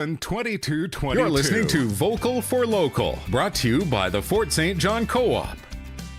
2222. You're listening to Vocal for Local, brought to you by the Fort St. John Co-op.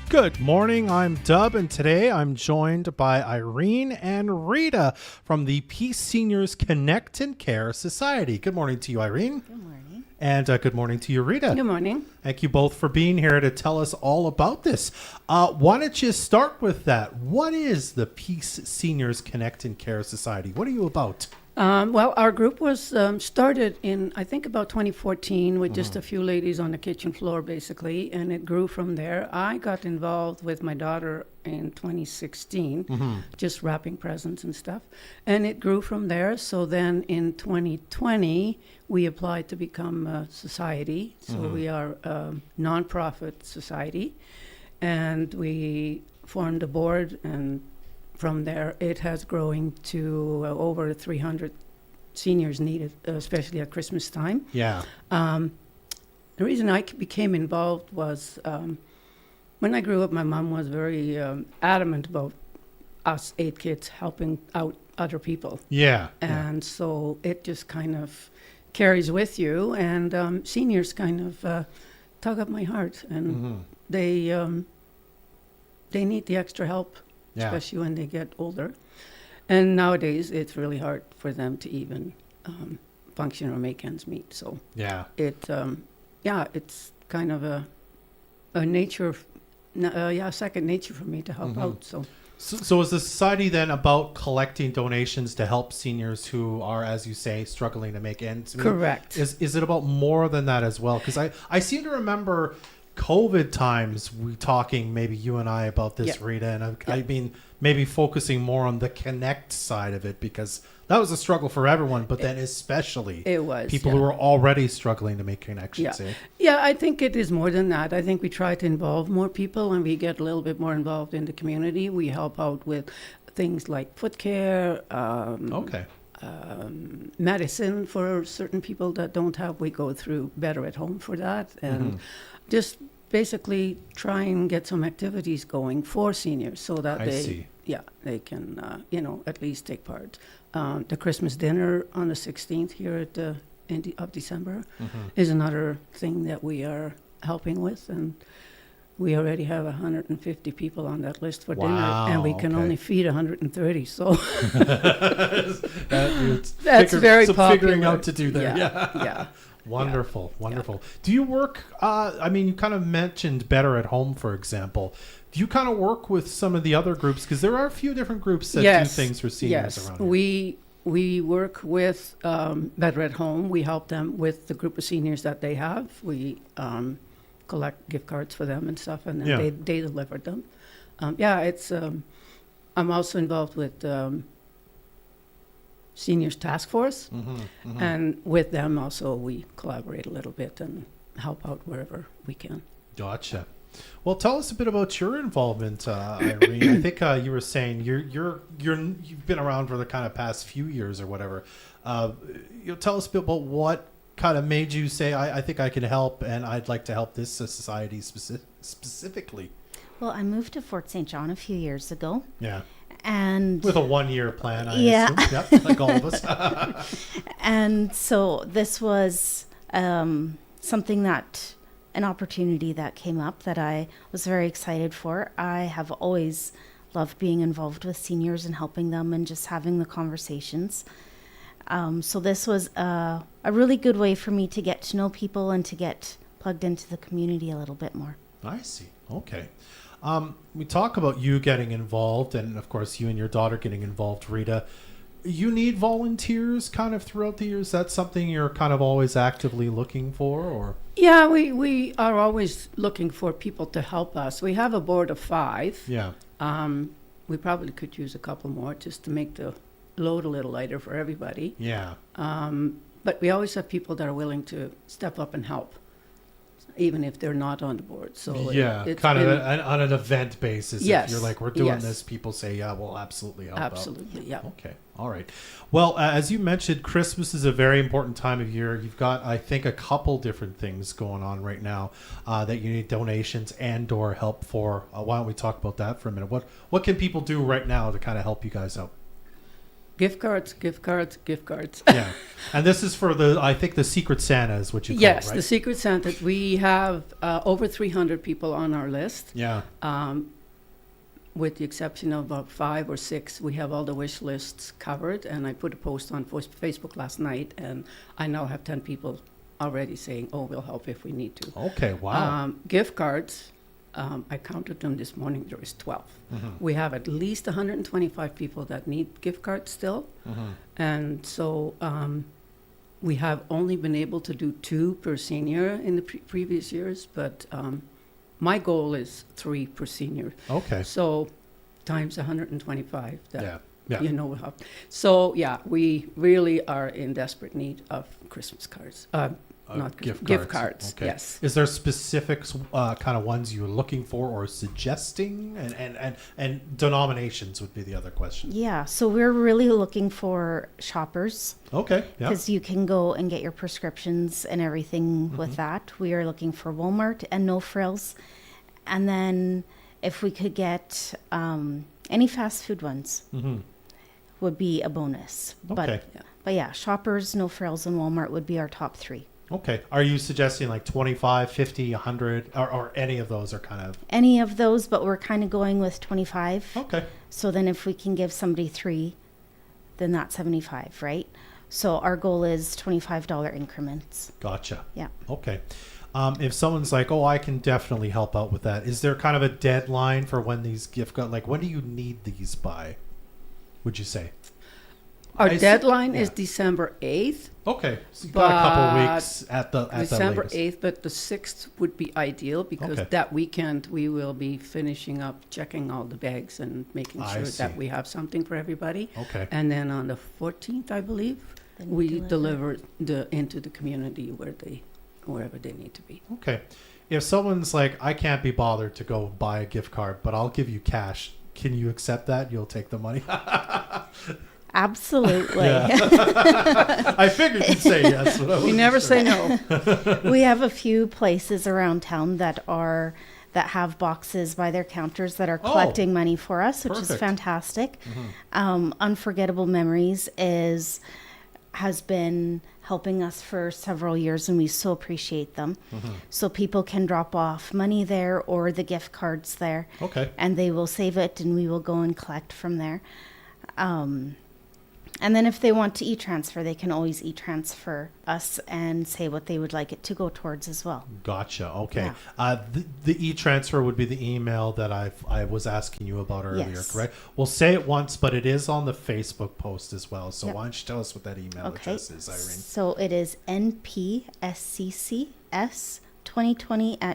Good morning, I'm Dub, and today I'm joined by Irene and Rita from the Peace Seniors Connect and Care Society. Good morning to you, Irene. Good morning. And good morning to you, Rita. Good morning. Thank you both for being here to tell us all about this. Why don't you start with that? What is the Peace Seniors Connect and Care Society? What are you about? Well, our group was started in, I think, about 2014 with just a few ladies on the kitchen floor, basically, and it grew from there. I got involved with my daughter in 2016, just wrapping presents and stuff, and it grew from there. So then in 2020, we applied to become a society. So we are a nonprofit society, and we formed a board, and from there, it has grown to over 300 seniors needed, especially at Christmas time. Yeah. The reason I became involved was when I grew up, my mom was very adamant about us 8 kids helping out other people. Yeah. And so it just kind of carries with you. And seniors kind of tug at my heart. And they need the extra help. Yeah. Especially when they get older. And nowadays, it's really hard for them to even function or make ends meet. So Yeah. it's kind of a nature, second nature for me to help out. So is the society then about collecting donations to help seniors who are, as you say, struggling to make ends meet? Correct. Is it about more than that as well? Because I seem to remember COVID times we talking, maybe you and I, about this, Yeah. Rita, and I mean maybe focusing more on the connect side of it, because that was a struggle for everyone, but then especially It was, people yeah. who are already struggling to make connections. Eh? Yeah, I think it is more than that. I think we try to involve more people, and we get a little bit more involved in the community. We help out with things like foot care, Okay. medicine for certain people that don't have. We go through Better at Home for that, and just basically try and get some activities going for seniors so that I see. they can at least take part. The Christmas dinner on the 16th here at the end of December is another thing that we are helping with, and we already have 150 people on that list for dinner, and we can okay. only feed 130. So That's very some popular. figuring out to do there. Yeah. Wonderful. Do you work, you kind of mentioned Better at Home, for example. Do you kind of work with some of the other groups? Because there are a few different groups that do things for seniors around here. We work with Better at Home. We help them with the group of seniors that they have. We collect gift cards for them and stuff, and then they deliver them. I'm also involved with Seniors Task Force, and with them also we collaborate a little bit and help out wherever we can. Gotcha. Well, tell us a bit about your involvement, Irene. I think you were saying you've been around for the kind of past few years or whatever. Tell us a bit about what kind of made you say, I think I can help, and I'd like to help this society specifically. Well, I moved to Fort St. John a few years ago. Yeah. And with a 1-year plan, I assume. Yep, like all of us. And so this was an opportunity that came up that I was very excited for. I have always loved being involved with seniors and helping them and just having the conversations. So this was a really good way for me to get to know people and to get plugged into the community a little bit more. I see. Okay. We talk about you getting involved, and of course you and your daughter getting involved, Rita. You need volunteers kind of throughout the years. That's something you're kind of always actively looking for, or? Yeah, we are always looking for people to help us. We have a board of 5. Yeah. We probably could use a couple more just to make the load a little lighter for everybody. Yeah. But we always have people that are willing to step up and help, even if they're not on the board. So it's kind of on an event basis. Yes. If you're like, we're doing this, people say, yeah, we'll absolutely help out. Absolutely, yeah. Okay. All right. Well, as you mentioned, Christmas is a very important time of year. You've got, I think, a couple different things going on right now that you need donations and or help for. Why don't we talk about that for a minute? What can people do right now to kind of help you guys out? Gift cards, gift cards, gift cards. Yeah. And this is for I think the Secret Santa is what you call Yes, it, right? the Secret Santa. We have over 300 people on our list. Yeah. With the exception of about 5 or 6, we have all the wish lists covered. And I put a post on Facebook last night, and I now have 10 people already saying, "Oh, we'll help if we need to." Okay, wow. Gift cards, I counted them this morning. There is 12. We have at least 125 people that need gift cards still, and so we have only been able to do 2 per senior in the previous years, but my goal is 3 per senior. Okay. So times 125. That, Yeah. You know will help. So yeah, we really are in desperate need of Christmas cards. Not gift cards. Okay. Yes. Is there specifics kind of ones you're looking for or suggesting? And denominations would be the other question. Yeah, so we're really looking for shoppers Okay. Yeah. because you can go and get your prescriptions and everything with that. We are looking for Walmart and No Frills. And then if we could get any fast food ones would be a bonus. Okay. But yeah, shoppers, No Frills, and Walmart would be our top 3. Okay. Are you suggesting like 25, 50, 100, or any of those are kind of... Any of those, but we're kind of going with 25. Okay. So then if we can give somebody 3, then that's 75, right? So our goal is $25 increments. Gotcha. Yeah. Okay. If someone's like, oh, I can definitely help out with that, is there kind of a deadline for when these gift cards, like when do you need these by, would you say? Our I see- deadline is yeah. December 8th. Okay. So you got a couple But weeks at the December latest. 8th, but the 6th would be ideal because Okay. that weekend we will be finishing up checking all the bags and making I sure see. that we have something for everybody. Okay. And then on the 14th, I believe, Then we deliver into the community wherever they need to be. Okay. If someone's like, I can't be bothered to go buy a gift card, but I'll give you cash, can you accept that? You'll take the money? Absolutely. I figured you'd say yes. But I We wasn't never sure. say no. We have a few places around town that have boxes by their counters that are collecting money for us, which is perfect. fantastic. Unforgettable Memories has been helping us for several years, and we so appreciate them. So people can drop off money there or the gift cards there, Okay. and they will save it, and we will go and collect from there. And then if they want to e-transfer, they can always e-transfer us and say what they would like it to go towards as well. Gotcha. Okay. Yeah. The e-transfer would be the email that I was asking you about earlier, Yes. correct? We'll say it once, but it is on the Facebook post as well. So Yep. why don't you tell us what that email Okay. address is, Irene? So it is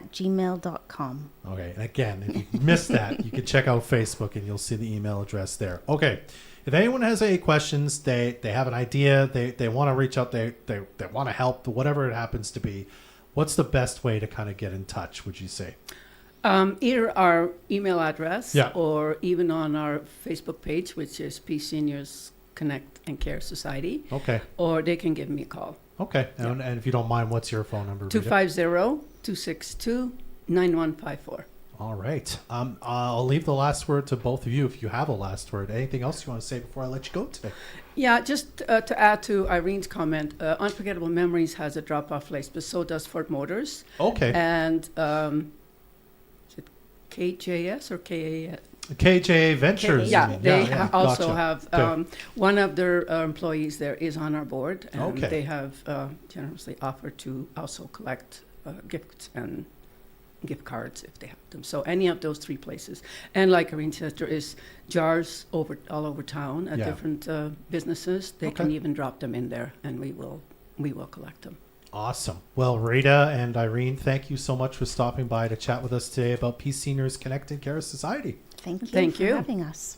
npsccs2020@gmail.com. Okay. And again, if you missed that, you can check out Facebook and you'll see the email address there. Okay. If anyone has any questions, they have an idea, they want to reach out, they want to help, whatever it happens to be, what's the best way to kind of get in touch, would you say? Either our email address Yeah. or even on our Facebook page, which is Peace Seniors Connect and Care Society, Okay. or they can give me a call. Okay. And if you don't mind, what's your phone number? Rita? 250-262-9154. All right. I'll leave the last word to both of you if you have a last word. Anything else you want to say before I let you go today? Yeah, just to add to Irene's comment, Unforgettable Memories has a drop-off place, but so does Ford Motors. Okay. And is it KJS or KAS? KJ Ventures. Yeah, you mean. they also Gotcha. have Good. one of their employees there is on our board, and Okay. they have generously offered to also collect gifts and gift cards if they have them. So any of those 3 places. And like Irene says, there is jars all over town at Yeah. different businesses. They can Okay. even drop them in there, and we will collect them. Awesome. Well, Rita and Irene, thank you so much for stopping by to chat with us today about Peace Seniors Connect and Care Society. Thank you Thank for you. having us.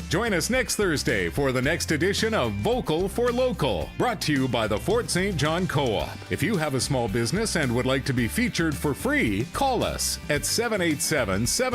Join us next Thursday for the next edition of Vocal for Local, brought to you by the Fort St. John Co-op. If you have a small business and would like to be featured for free, call us at 787-7